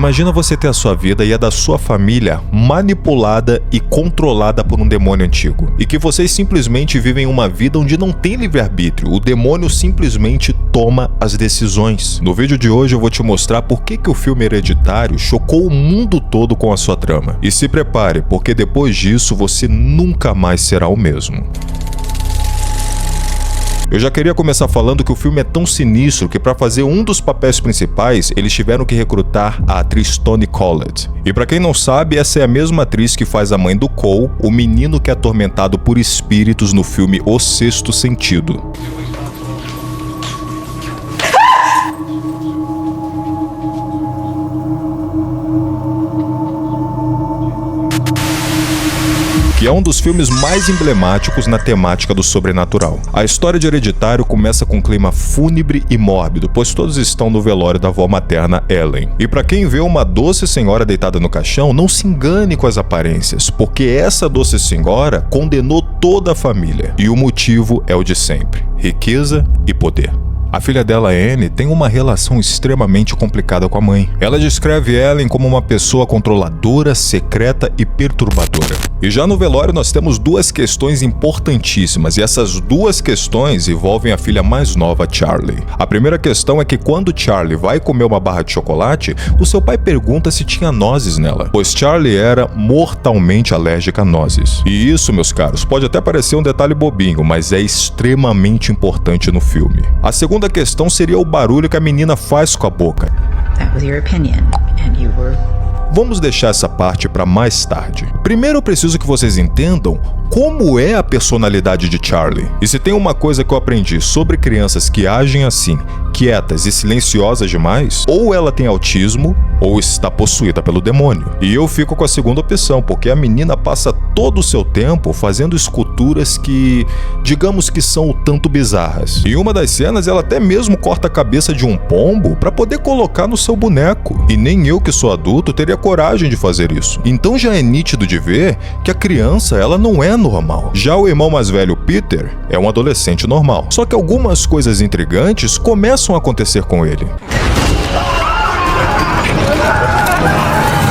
Imagina você ter a sua vida e a da sua família manipulada e controlada por um demônio antigo. E que vocês simplesmente vivem uma vida onde não tem livre-arbítrio. O demônio simplesmente toma as decisões. No vídeo de hoje eu vou te mostrar por que o filme Hereditário chocou o mundo todo com a sua trama. E se prepare, porque depois disso você nunca mais será o mesmo. Eu já queria começar falando que o filme é tão sinistro que para fazer um dos papéis principais, eles tiveram que recrutar a atriz Toni Collette. E para quem não sabe, essa é a mesma atriz que faz a mãe do Cole, o menino que é atormentado por espíritos no filme O Sexto Sentido. Que é um dos filmes mais emblemáticos na temática do sobrenatural. A história de Hereditário começa com um clima fúnebre e mórbido, pois todos estão no velório da avó materna Ellen. E para quem vê uma doce senhora deitada no caixão, não se engane com as aparências, porque essa doce senhora condenou toda a família. E o motivo é o de sempre: riqueza e poder. A filha dela, Anne, tem uma relação extremamente complicada com a mãe. Ela descreve Ellen como uma pessoa controladora, secreta e perturbadora. E já no velório nós temos duas questões importantíssimas, e essas duas questões envolvem a filha mais nova, Charlie. A primeira questão é que quando Charlie vai comer uma barra de chocolate, o seu pai pergunta se tinha nozes nela, pois Charlie era mortalmente alérgica a nozes. E isso, meus caros, pode até parecer um detalhe bobinho, mas é extremamente importante no filme. A segunda questão seria o barulho que a menina faz com a boca. That was your opinion, and you were... Vamos deixar essa parte para mais tarde. Primeiro eu preciso que vocês entendam como é a personalidade de Charlie. E se tem uma coisa que eu aprendi sobre crianças que agem assim, quietas e silenciosas demais, ou ela tem autismo, ou está possuída pelo demônio. E eu fico com a segunda opção, porque a menina passa todo o seu tempo fazendo esculturas que, digamos que são o tanto bizarras. Em uma das cenas, ela até mesmo corta a cabeça de um pombo para poder colocar no seu boneco. E nem eu, que sou adulto, teria coragem de fazer isso. Então já é nítido de ver que a criança, ela não é normal. Já o irmão mais velho, Peter, é um adolescente normal. Só que algumas coisas intrigantes começam a acontecer com ele.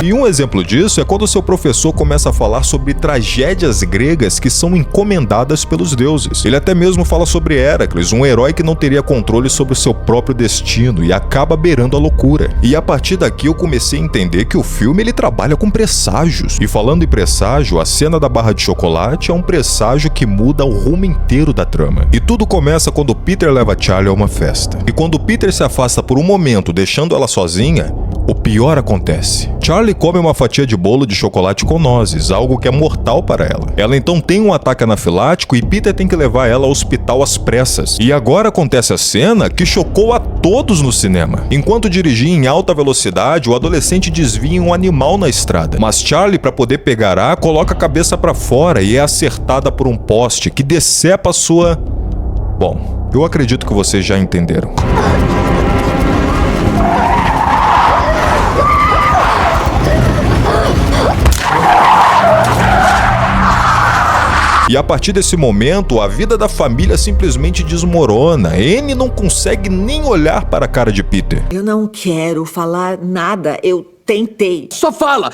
E um exemplo disso é quando seu professor começa a falar sobre tragédias gregas que são encomendadas pelos deuses. Ele até mesmo fala sobre Heracles, um herói que não teria controle sobre o seu próprio destino e acaba beirando a loucura. E a partir daqui eu comecei a entender que o filme ele trabalha com presságios. E falando em presságio, a cena da barra de chocolate é um presságio que muda o rumo inteiro da trama. E tudo começa quando Peter leva Charlie a uma festa. E quando Peter se afasta por um momento, deixando ela sozinha, o pior acontece. Charlie come uma fatia de bolo de chocolate com nozes, algo que é mortal para ela. Ela então tem um ataque anafilático e Peter tem que levar ela ao hospital às pressas. E agora acontece a cena que chocou a todos no cinema. Enquanto dirigia em alta velocidade, o adolescente desvia um animal na estrada. Mas Charlie, para poder pegar A, coloca a cabeça para fora e é acertada por um poste que decepa a sua... Bom, eu acredito que vocês já entenderam. E a partir desse momento, a vida da família simplesmente desmorona. Anne não consegue nem olhar para a cara de Peter. Eu não quero falar nada, eu tentei. Só fala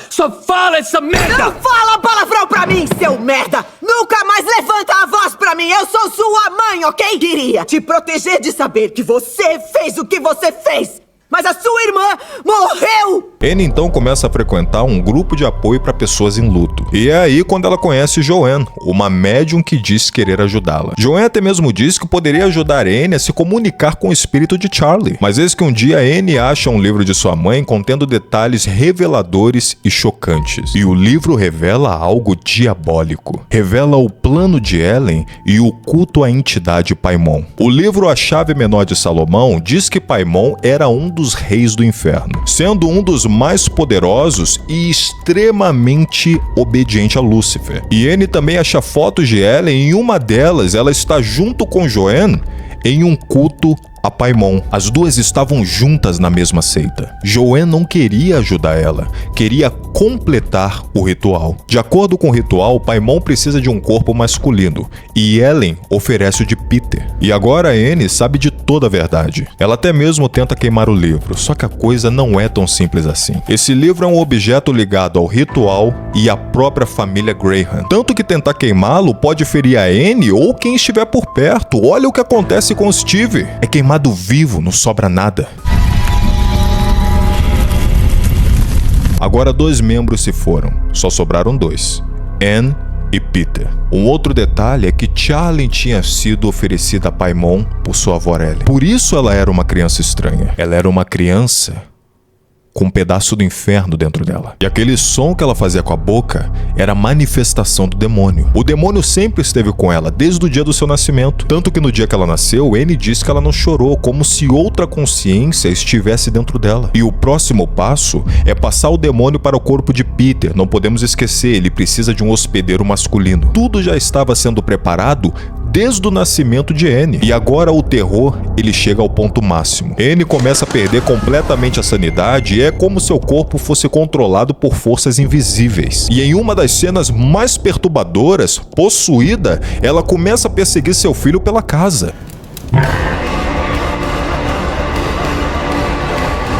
essa merda! Não fala palavrão pra mim, seu merda! Nunca mais levanta a voz pra mim, eu sou sua mãe, ok? Queria te proteger de saber que você fez o que você fez. Mas a sua irmã morreu! Anne então começa a frequentar um grupo de apoio para pessoas em luto. E é aí quando ela conhece Joanne, uma médium que diz querer ajudá-la. Joanne até mesmo diz que poderia ajudar Anne a se comunicar com o espírito de Charlie. Mas eis que um dia Anne acha um livro de sua mãe contendo detalhes reveladores e chocantes. E o livro revela algo diabólico. Revela o plano de Ellen e o culto à entidade Paimon. O livro A Chave Menor de Salomão diz que Paimon era um dos reis do inferno, sendo um dos mais poderosos e extremamente obediente a Lúcifer. E Anne também acha fotos de Ellen e em uma delas ela está junto com Joanne em um culto a Paimon. As duas estavam juntas na mesma seita. Joanne não queria ajudar ela, queria completar o ritual. De acordo com o ritual, Paimon precisa de um corpo masculino e Ellen oferece o de Peter. E agora Anne sabe de toda a verdade. Ela até mesmo tenta queimar o livro, só que a coisa não é tão simples assim. Esse livro é um objeto ligado ao ritual e à própria família Graham. Tanto que tentar queimá-lo pode ferir a Anne ou quem estiver por perto. Olha o que acontece com Steve. É queimado vivo, não sobra nada. Agora 2 membros se foram, só sobraram 2, Anne e Peter. Um outro detalhe é que Charlie tinha sido oferecida a Paimon por sua avó Ellie. Por isso ela era uma criança estranha. Ela era uma criança com um pedaço do inferno dentro dela. E aquele som que ela fazia com a boca era a manifestação do demônio. O demônio sempre esteve com ela, desde o dia do seu nascimento. Tanto que no dia que ela nasceu, Anne disse que ela não chorou, como se outra consciência estivesse dentro dela. E o próximo passo é passar o demônio para o corpo de Peter. Não podemos esquecer, ele precisa de um hospedeiro masculino. Tudo já estava sendo preparado desde o nascimento de Anne. E agora o terror, ele chega ao ponto máximo. Anne começa a perder completamente a sanidade e é como se seu corpo fosse controlado por forças invisíveis. E em uma das cenas mais perturbadoras, possuída, ela começa a perseguir seu filho pela casa.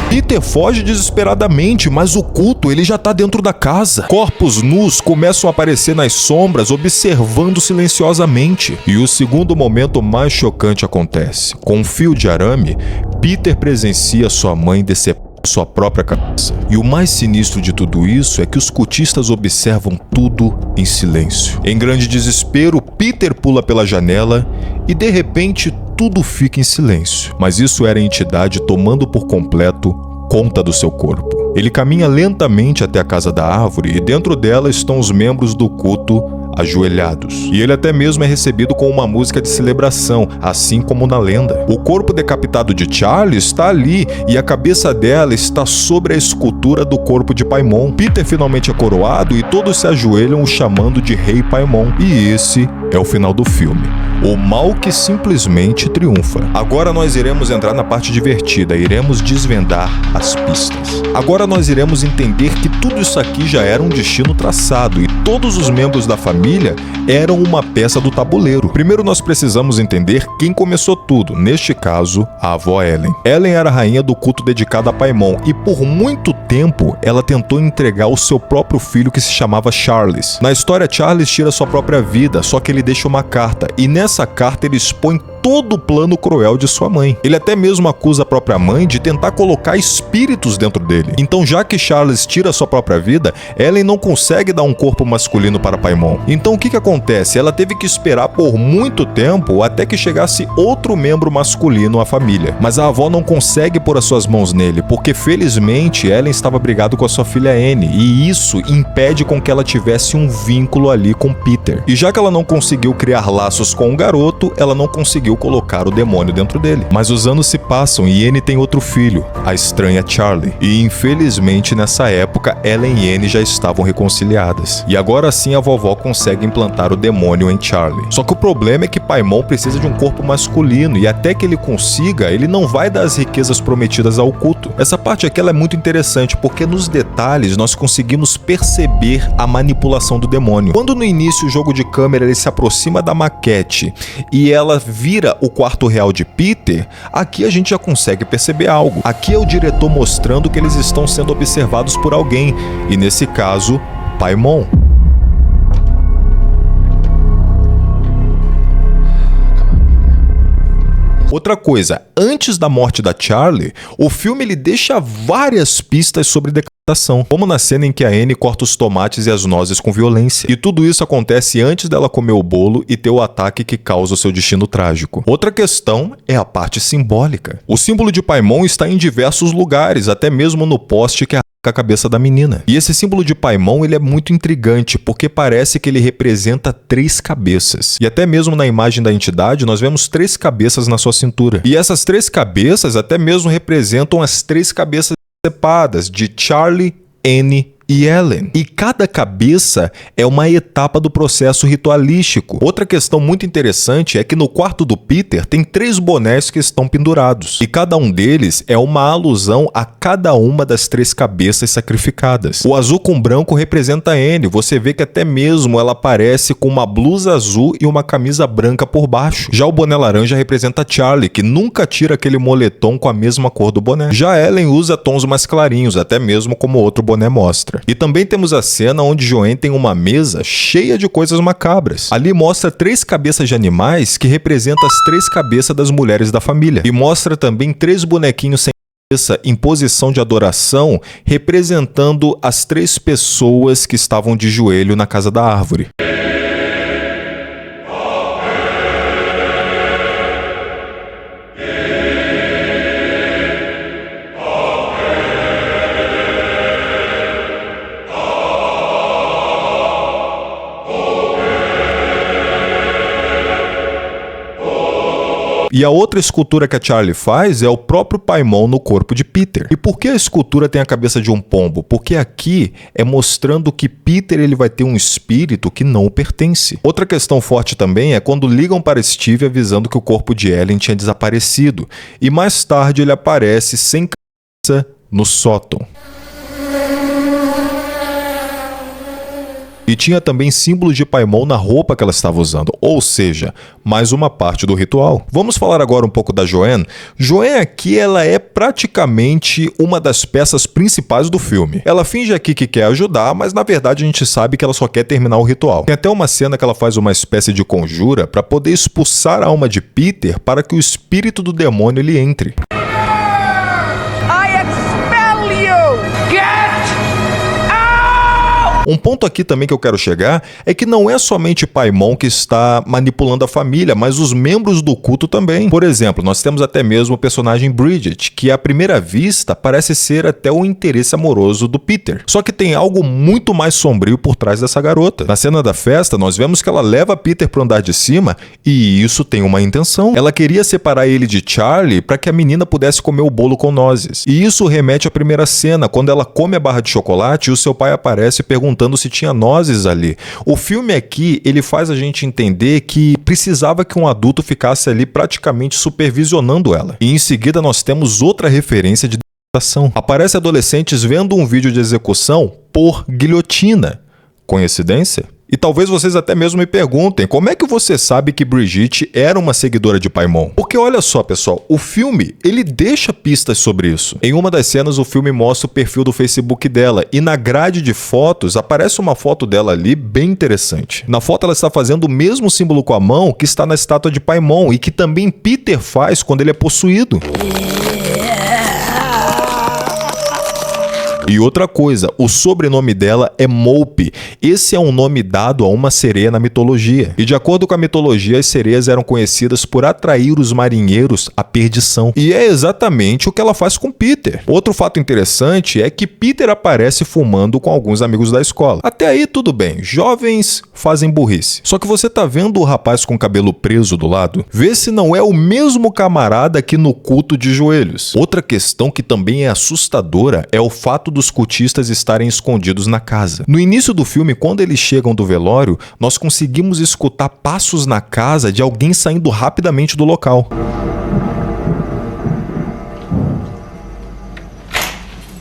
Peter foge desesperadamente, mas o culto ele já tá dentro da casa. Corpos nus começam a aparecer nas sombras, observando silenciosamente. E o segundo momento mais chocante acontece. Com um fio de arame, Peter presencia sua mãe decepar sua própria cabeça. E o mais sinistro de tudo isso é que os cultistas observam tudo em silêncio. Em grande desespero, Peter pula pela janela e de repente tudo fica em silêncio. Mas isso era a entidade tomando por completo conta do seu corpo. Ele caminha lentamente até a casa da árvore e dentro dela estão os membros do culto ajoelhados. E ele até mesmo é recebido com uma música de celebração, assim como na lenda. O corpo decapitado de Charlie está ali e a cabeça dela está sobre a escultura do corpo de Paimon. Peter finalmente é coroado e todos se ajoelham o chamando de Rei Paimon. E esse é o final do filme. O mal que simplesmente triunfa. Agora nós iremos entrar na parte divertida, iremos desvendar as pistas. Agora nós iremos entender que tudo isso aqui já era um destino traçado e todos os membros da família eram uma peça do tabuleiro. Primeiro nós precisamos entender quem começou tudo, neste caso, a avó Ellen. Ellen era a rainha do culto dedicado a Paimon e por muito tempo ela tentou entregar o seu próprio filho que se chamava Charles. Na história, Charles tira sua própria vida, só que ele deixa uma carta e nessa carta ele expõe todo o plano cruel de sua mãe. Ele até mesmo acusa a própria mãe de tentar colocar espíritos dentro dele. Então, já que Charles tira sua própria vida, Ellen não consegue dar um corpo masculino para Paimon. Então, o que acontece? Ela teve que esperar por muito tempo até que chegasse outro membro masculino à família. Mas a avó não consegue pôr as suas mãos nele, porque felizmente Ellen estava brigado com a sua filha Anne, e isso impede com que ela tivesse um vínculo ali com Peter. E já que ela não conseguiu criar laços com o garoto, ela não conseguiu colocar o demônio dentro dele. Mas os anos se passam e Anne tem outro filho, a estranha Charlie. E infelizmente nessa época, Ellen e Anne já estavam reconciliadas. E agora sim a vovó consegue implantar o demônio em Charlie. Só que o problema é que Paimon precisa de um corpo masculino e até que ele consiga, ele não vai dar as riquezas prometidas ao culto. Essa parte aqui ela é muito interessante porque nos detalhes nós conseguimos perceber a manipulação do demônio. Quando no início o jogo de câmera ele se aproxima da maquete e ela vira o quarto real de Peter, aqui a gente já consegue perceber algo. Aqui é o diretor mostrando que eles estão sendo observados por alguém, e nesse caso, Paimon. Outra coisa, antes da morte da Charlie, o filme ele deixa várias pistas sobre decapitação, como na cena em que a Anne corta os tomates e as nozes com violência. E tudo isso acontece antes dela comer o bolo e ter o ataque que causa o seu destino trágico. Outra questão é a parte simbólica. O símbolo de Paimon está em diversos lugares, até mesmo no poste que a cabeça da menina. E esse símbolo de Paimon ele é muito intrigante, porque parece que ele representa 3 cabeças. E até mesmo na imagem da entidade, nós vemos 3 cabeças na sua cintura. E essas 3 cabeças até mesmo representam as 3 cabeças decepadas de Charlie, Anne e Ellen. E cada cabeça é uma etapa do processo ritualístico. Outra questão muito interessante é que no quarto do Peter tem 3 bonés que estão pendurados. E cada um deles é uma alusão a cada uma das 3 cabeças sacrificadas. O azul com branco representa a Anne. Você vê que até mesmo ela aparece com uma blusa azul e uma camisa branca por baixo. Já o boné laranja representa Charlie, que nunca tira aquele moletom com a mesma cor do boné. Já Ellen usa tons mais clarinhos, até mesmo como o outro boné mostra. E também temos a cena onde Joanne tem uma mesa cheia de coisas macabras. Ali mostra 3 cabeças de animais que representam as 3 cabeças das mulheres da família. E mostra também 3 bonequinhos sem cabeça em posição de adoração, representando as 3 pessoas que estavam de joelho na casa da árvore. E a outra escultura que a Charlie faz é o próprio Paimon no corpo de Peter. E por que a escultura tem a cabeça de um pombo? Porque aqui é mostrando que Peter ele vai ter um espírito que não o pertence. Outra questão forte também é quando ligam para Steve avisando que o corpo de Ellen tinha desaparecido. E mais tarde ele aparece sem cabeça no sótão. E tinha também símbolos de Paimon na roupa que ela estava usando, ou seja, mais uma parte do ritual. Vamos falar agora um pouco da Joanne. Joanne aqui ela é praticamente uma das peças principais do filme. Ela finge aqui que quer ajudar, mas na verdade a gente sabe que ela só quer terminar o ritual. Tem até uma cena que ela faz uma espécie de conjura para poder expulsar a alma de Peter para que o espírito do demônio ele entre. Um ponto aqui também que eu quero chegar é que não é somente Paimon que está manipulando a família, mas os membros do culto também. Por exemplo, nós temos até mesmo o personagem Bridget, que à primeira vista parece ser até o interesse amoroso do Peter. Só que tem algo muito mais sombrio por trás dessa garota. Na cena da festa, nós vemos que ela leva Peter para o andar de cima e isso tem uma intenção. Ela queria separar ele de Charlie para que a menina pudesse comer o bolo com nozes. E isso remete à primeira cena, quando ela come a barra de chocolate e o seu pai aparece perguntando se tinha nozes ali. O filme aqui, ele faz a gente entender que precisava que um adulto ficasse ali praticamente supervisionando ela. E em seguida nós temos outra referência de decapitação. Aparece adolescentes vendo um vídeo de execução por guilhotina. Coincidência? E talvez vocês até mesmo me perguntem, como é que você sabe que Brigitte era uma seguidora de Paimon? Porque olha só, pessoal, o filme, ele deixa pistas sobre isso. Em uma das cenas, o filme mostra o perfil do Facebook dela e na grade de fotos aparece uma foto dela ali bem interessante. Na foto ela está fazendo o mesmo símbolo com a mão que está na estátua de Paimon e que também Peter faz quando ele é possuído. E outra coisa, o sobrenome dela é Mope. Esse é um nome dado a uma sereia na mitologia. E de acordo com a mitologia, as sereias eram conhecidas por atrair os marinheiros à perdição. E é exatamente o que ela faz com Peter. Outro fato interessante é que Peter aparece fumando com alguns amigos da escola. Até aí tudo bem, jovens fazem burrice. Só que você tá vendo o rapaz com o cabelo preso do lado? Vê se não é o mesmo camarada aqui no culto de joelhos. Outra questão que também é assustadora é o fato dos cultistas estarem escondidos na casa. No início do filme, quando eles chegam do velório, nós conseguimos escutar passos na casa de alguém saindo rapidamente do local.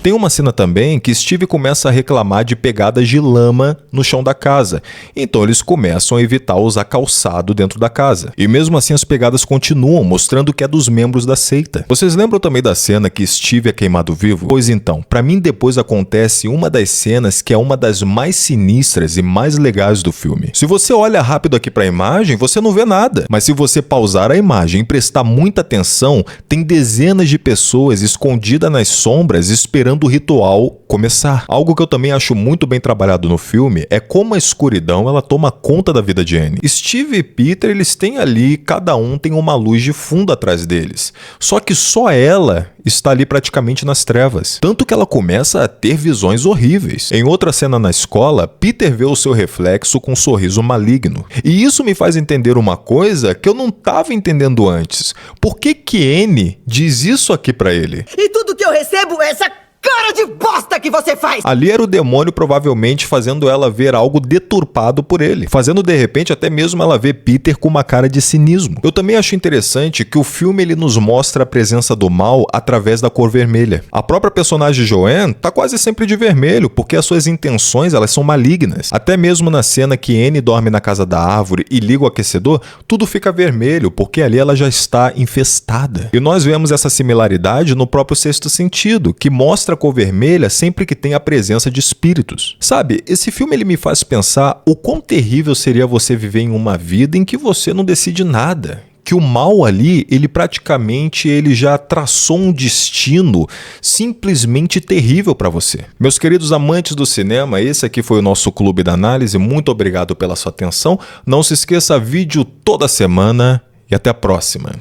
Tem uma cena também que Steve começa a reclamar de pegadas de lama no chão da casa, então eles começam a evitar usar calçado dentro da casa. E mesmo assim as pegadas continuam, mostrando que é dos membros da seita. Vocês lembram também da cena que Steve é queimado vivo? Pois então, pra mim depois acontece uma das cenas que é uma das mais sinistras e mais legais do filme. Se você olha rápido aqui pra imagem, você não vê nada, mas se você pausar a imagem e prestar muita atenção, tem dezenas de pessoas escondidas nas sombras esperando o ritual começar. Algo que eu também acho muito bem trabalhado no filme é como a escuridão ela toma conta da vida de Anne. Steve e Peter, eles têm ali, cada um tem uma luz de fundo atrás deles. Só que só ela está ali praticamente nas trevas. Tanto que ela começa a ter visões horríveis. Em outra cena na escola, Peter vê o seu reflexo com um sorriso maligno. E isso me faz entender uma coisa que eu não estava entendendo antes. Por que que Anne diz isso aqui pra ele? E tudo que eu recebo é essa cara de bosta que você faz! Ali era o demônio provavelmente fazendo ela ver algo deturpado por ele, fazendo de repente até mesmo ela ver Peter com uma cara de cinismo. Eu também acho interessante que o filme ele nos mostra a presença do mal através da cor vermelha. A própria personagem Joanne tá quase sempre de vermelho, porque as suas intenções elas são malignas. Até mesmo na cena que Annie dorme na casa da árvore e liga o aquecedor, tudo fica vermelho, porque ali ela já está infestada. E nós vemos essa similaridade no próprio Sexto Sentido, que mostra a cor vermelha sempre que tem a presença de espíritos. Sabe, esse filme ele me faz pensar o quão terrível seria você viver em uma vida em que você não decide nada. Que o mal ali, ele já traçou um destino simplesmente terrível para você. Meus queridos amantes do cinema, esse aqui foi o nosso Clube da Análise. Muito obrigado pela sua atenção. Não se esqueça, vídeo toda semana e até a próxima.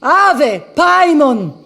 Ave Paimon!